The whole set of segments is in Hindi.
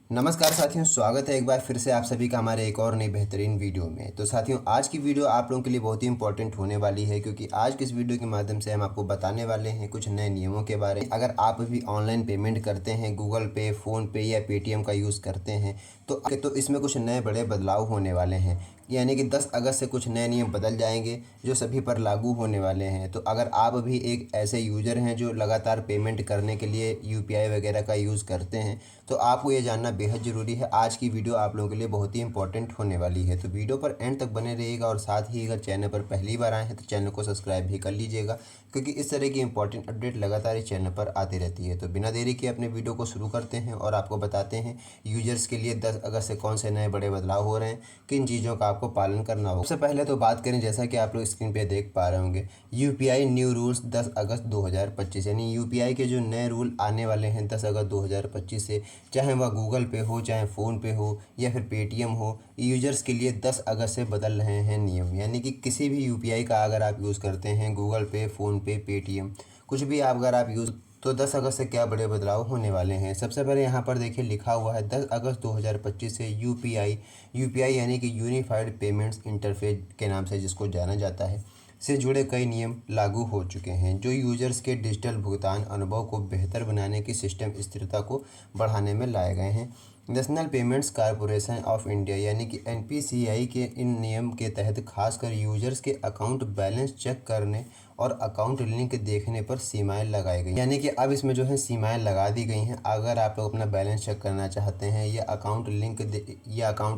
नमस्कार साथियों, स्वागत है एक बार फिर से आप सभी का हमारे एक और नई बेहतरीन वीडियो में। तो साथियों, आज की वीडियो आप लोगों के लिए बहुत ही इंपॉर्टेंट होने वाली है, क्योंकि आज की इस वीडियो के माध्यम से हम आपको बताने वाले हैं कुछ नए नियमों के बारे में। अगर आप भी ऑनलाइन पेमेंट करते हैं, गूगल पे, फ़ोन पे या पेटीएम का यूज़ करते हैं तो इसमें कुछ नए बड़े बदलाव होने वाले हैं। यानी कि 10 अगस्त से कुछ नए नियम बदल जाएंगे जो सभी पर लागू होने वाले हैं। तो अगर आप भी एक ऐसे यूज़र हैं जो लगातार पेमेंट करने के लिए यूपीआई वगैरह का यूज़ करते हैं, तो आपको ये जानना बेहद ज़रूरी है। आज की वीडियो आप लोगों के लिए बहुत ही इंपॉर्टेंट होने वाली है, तो वीडियो पर एंड तक बने रहिएगा। और साथ ही अगर चैनल पर पहली बार आए हैं तो चैनल को सब्सक्राइब भी कर लीजिएगा, क्योंकि इस तरह की इंपॉर्टेंट अपडेट लगातार इस चैनल पर आती रहती है। तो बिना देरी के अपने वीडियो को शुरू करते हैं और आपको बताते हैं यूजर्स के लिए 10 अगस्त से कौन से नए बड़े बदलाव हो रहे हैं, किन चीज़ों का आपको पालन करना होगा। सबसे पहले तो बात करें, जैसा कि आप लोग स्क्रीन पे देख पा रहे होंगे, यूपीआई न्यू रूल्स 10 अगस्त 2025। यानी यूपीआई के जो नए रूल आने वाले हैं 10 अगस्त 2025 से, चाहे वह गूगल पे हो, चाहे फ़ोन पे हो या फिर पेटीएम हो, यूजर्स के लिए 10 अगस्त से बदल रहे हैं नियम। यानी कि किसी भी यूपीआई का अगर आप यूज़ करते हैं, गूगल पे, फ़ोन पे, पेटीएम, कुछ भी अगर आप यूज़, तो 10 अगस्त से क्या बड़े बदलाव होने वाले हैं। सबसे पहले यहाँ पर देखिए लिखा हुआ है 10 अगस्त 2025 से यूपीआई यानी कि यूनिफाइड पेमेंट्स इंटरफेस के नाम से जिसको जाना जाता है, से जुड़े कई नियम लागू हो चुके हैं, जो यूजर्स के डिजिटल भुगतान अनुभव को बेहतर बनाने की सिस्टम स्थिरता को बढ़ाने में लाए गए हैं। National payments corporation of India यानी कि एनपीसीआई के इन नियम के तहत खासकर यूजर्स के अकाउंट बैलेंस चेक करने और अकाउंट लिंक देखने पर सीमाएं लगाई गई। यानी कि अब इसमें जो है सीमाएं लगा दी गई हैं। अगर आप लोग अपना बैलेंस चेक करना चाहते हैं या अकाउंट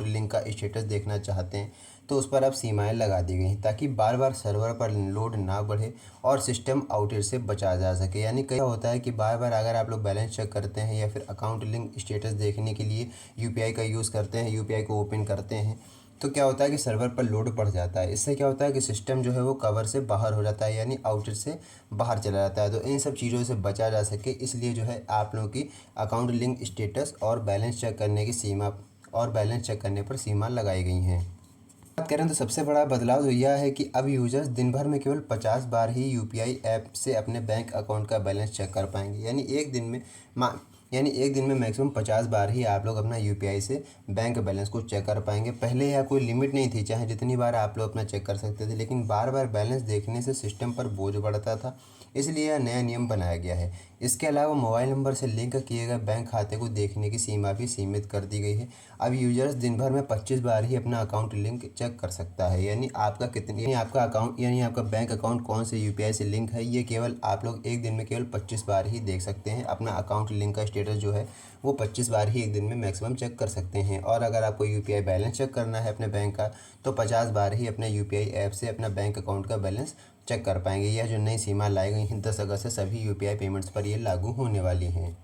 लिंक का स्टेटस देखना चाहते हैं, तो उस पर अब सीमाएं लगा दी गई हैं, ताकि बार बार सर्वर पर लोड ना बढ़े और सिस्टम आउटेज से बचा जा सके। यानी कई होता है कि बार बार अगर आप लोग बैलेंस चेक करते हैं या फिर अकाउंट लिंक स्टेटस देखने के लिए यूपीआई का यूज़ करते हैं, यूपीआई को ओपन करते हैं, तो क्या होता है कि सर्वर पर लोड बढ़ जाता है। इससे क्या होता है कि सिस्टम जो है वो कवर से बाहर हो जाता है, यानी आउटेज से बाहर चला जाता है। तो इन सब चीज़ों से बचा जा सके, इसलिए जो है आप लोगों की अकाउंट लिंक स्टेटस और बैलेंस चेक करने की सीमा और बैलेंस चेक करने पर सीमा लगाई गई हैं। बात करें तो सबसे बड़ा बदलाव तो यह है कि अब यूजर्स दिन भर में केवल 50 बार ही यूपीआई ऐप से अपने बैंक अकाउंट का बैलेंस चेक कर पाएंगे। यानी एक दिन में मैक्सिमम 50 बार ही आप लोग अपना यूपीआई से बैंक बैलेंस को चेक कर पाएंगे। पहले यह कोई लिमिट नहीं थी, चाहे जितनी बार आप लोग अपना चेक कर सकते थे, लेकिन बार बार बैलेंस देखने से सिस्टम पर बोझ बढ़ता था, इसलिए यह नया नियम बनाया गया है। इसके अलावा मोबाइल नंबर से लिंक किए गए बैंक खाते को देखने की सीमा भी सीमित कर दी गई है। अब यूजर्स दिन भर में 25 बार ही अपना अकाउंट लिंक चेक कर सकता है। यानी आपका बैंक अकाउंट कौन से यूपीआई से लिंक है, ये केवल आप लोग एक दिन में केवल 25 बार ही देख सकते हैं। अपना अकाउंट लिंक का स्टेटस जो है वो 25 बार ही एक दिन में मैक्सिमम चेक कर सकते हैं। और अगर आपको यूपीआई बैलेंस चेक करना है अपने बैंक का, तो 50 बार ही अपने यूपीआई ऐप से अपना बैंक अकाउंट का बैलेंस चेक कर पाएंगे। यह जो नई सीमा लाई गई हैं 10 अगस्त से सभी यूपीआई पेमेंट्स पर ये लागू होने वाली हैं।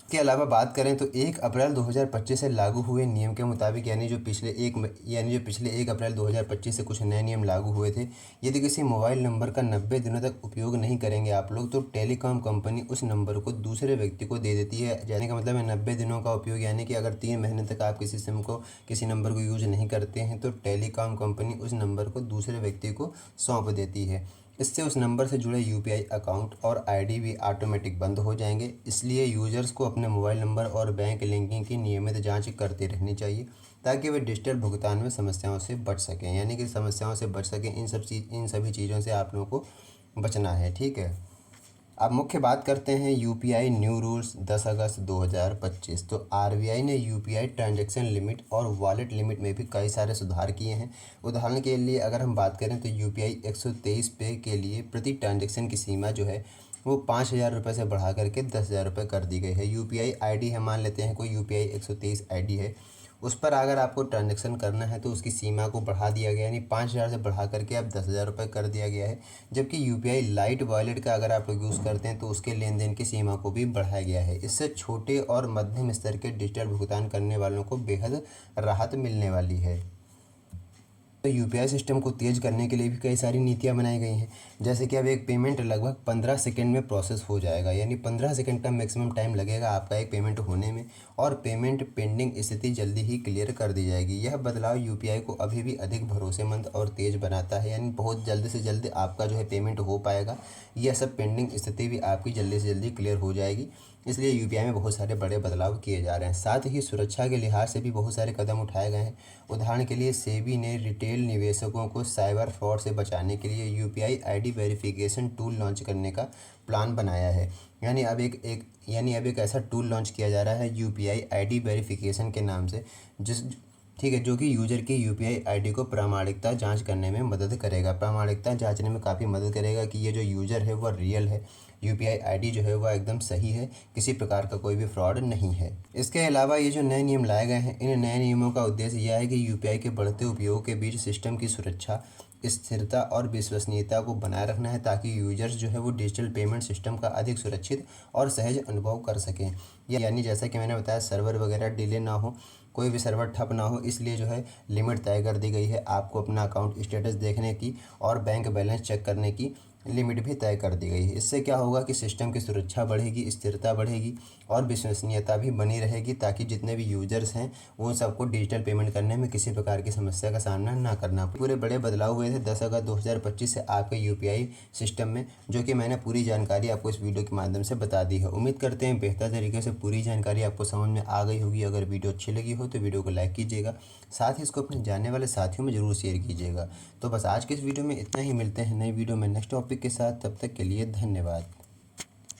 के अलावा बात करें तो 1 अप्रैल 2025 से लागू हुए नियम के मुताबिक, यानी जो पिछले 1 अप्रैल 2025 से कुछ नए नियम लागू हुए थे, यदि किसी मोबाइल नंबर का 90 दिनों तक उपयोग नहीं करेंगे आप लोग, तो टेलीकॉम कंपनी उस नंबर को दूसरे व्यक्ति को दे देती है। जाने का मतलब है 90 दिनों का उपयोग, यानी कि अगर 3 महीने तक आप किसी नंबर को यूज नहीं करते हैं, तो टेलीकॉम कंपनी उस नंबर को दूसरे व्यक्ति को सौंप देती है। इससे उस नंबर से जुड़े यूपीआई अकाउंट और आईडी भी ऑटोमेटिक बंद हो जाएंगे। इसलिए यूजर्स को अपने मोबाइल नंबर और बैंक लिंकिंग की नियमित जांच करते रहनी चाहिए, ताकि वे डिजिटल भुगतान में समस्याओं से बच सकें। यानी कि समस्याओं से बच सकें, इन सभी चीज़ों से आप लोगों को बचना है, ठीक है। अब मुख्य बात करते हैं यूपीआई न्यू रूल्स 10 अगस्त 2025। तो आरबीआई ने यूपीआई ट्रांजैक्शन लिमिट और वॉलेट लिमिट में भी कई सारे सुधार किए हैं। उदाहरण के लिए अगर हम बात करें तो यूपीआई 123 पे के लिए प्रति ट्रांजैक्शन की सीमा जो है वो 5,000 रुपये से बढ़ा करके 10,000 रुपये कर दी गई है। यूपीआई आईडी है, मान लेते हैं कोई यूपीआई 123 आईडी है, उस पर अगर आपको ट्रांजैक्शन करना है तो उसकी सीमा को बढ़ा दिया गया, यानी 5,000 से बढ़ा करके अब 10,000 रुपये कर दिया गया है। जबकि यूपीआई लाइट वॉलेट का अगर आप लोग यूज़ करते हैं तो उसके लेन देन की सीमा को भी बढ़ाया गया है। इससे छोटे और मध्यम स्तर के डिजिटल भुगतान करने वालों को बेहद राहत मिलने वाली है। तो यूपीआई सिस्टम को तेज़ करने के लिए भी कई सारी नीतियां बनाई गई हैं। जैसे कि अब एक पेमेंट लगभग 15 सेकंड में प्रोसेस हो जाएगा, यानी 15 सेकंड का मैक्सिमम टाइम लगेगा आपका एक पेमेंट होने में, और पेमेंट पेंडिंग स्थिति जल्दी ही क्लियर कर दी जाएगी। यह बदलाव यूपीआई को अभी भी अधिक भरोसेमंद और तेज़ बनाता है, यानी बहुत जल्दी से जल्दी आपका जो है पेमेंट हो पाएगा। यह सब पेंडिंग स्थिति भी आपकी जल्दी से जल्दी क्लियर हो जाएगी। इसलिए यूपीआई में बहुत सारे बड़े बदलाव किए जा रहे हैं। साथ ही सुरक्षा के लिहाज से भी बहुत सारे कदम उठाए गए हैं। उदाहरण के लिए सेबी ने रिटेल निवेशकों को साइबर फ्रॉड से बचाने के लिए UPI ID verification tool launch करने का प्लान बनाया है। यानी अब एक ऐसा टूल लॉन्च किया जा रहा है यूपीआई आईडी वेरिफिकेशन के नाम से, ठीक है, जो कि यूजर की यूपीआई आईडी को प्रामाणिकता जांच करने में मदद करेगा। प्रामाणिकता जांचने में काफ़ी मदद करेगा कि ये जो यूज़र है वह रियल है, यूपीआई आईडी जो है वह एकदम सही है, किसी प्रकार का कोई भी फ्रॉड नहीं है। इसके अलावा ये जो नए नियम लाए गए हैं, इन नए नियमों का उद्देश्य यह है कि यूपीआई के बढ़ते उपयोग के बीच सिस्टम की सुरक्षा, स्थिरता और विश्वसनीयता को बनाए रखना है, ताकि यूजर्स जो है वो डिजिटल पेमेंट सिस्टम का अधिक सुरक्षित और सहज अनुभव कर सकें। यानी जैसा कि मैंने बताया, सर्वर वगैरह डिले ना हो, कोई भी सर्वर ठप ना हो, इसलिए जो है लिमिट तय कर दी गई है। आपको अपना अकाउंट स्टेटस देखने की और बैंक बैलेंस चेक करने की लिमिट भी तय कर दी गई है। इससे क्या होगा कि सिस्टम की सुरक्षा बढ़ेगी, स्थिरता बढ़ेगी और विश्वसनीयता भी बनी रहेगी, ताकि जितने भी यूजर्स हैं वो सबको डिजिटल पेमेंट करने में किसी प्रकार की समस्या का सामना ना करना पड़े। पूरे बड़े बदलाव हुए थे 10 अगस्त 2025 से आपके यूपीआई सिस्टम में, जो कि मैंने पूरी जानकारी आपको इस वीडियो के माध्यम से बता दी है। उम्मीद करते हैं बेहतर तरीके से पूरी जानकारी आपको समझ में आ गई होगी। अगर वीडियो अच्छी लगी हो तो वीडियो को लाइक कीजिएगा, साथ ही इसको अपने जानने वाले साथियों में ज़रूर शेयर कीजिएगा। तो बस आज के इस वीडियो में इतना ही। मिलते हैं नई वीडियो में नेक्स्ट टॉपिक के साथ। तब तक के लिए धन्यवाद।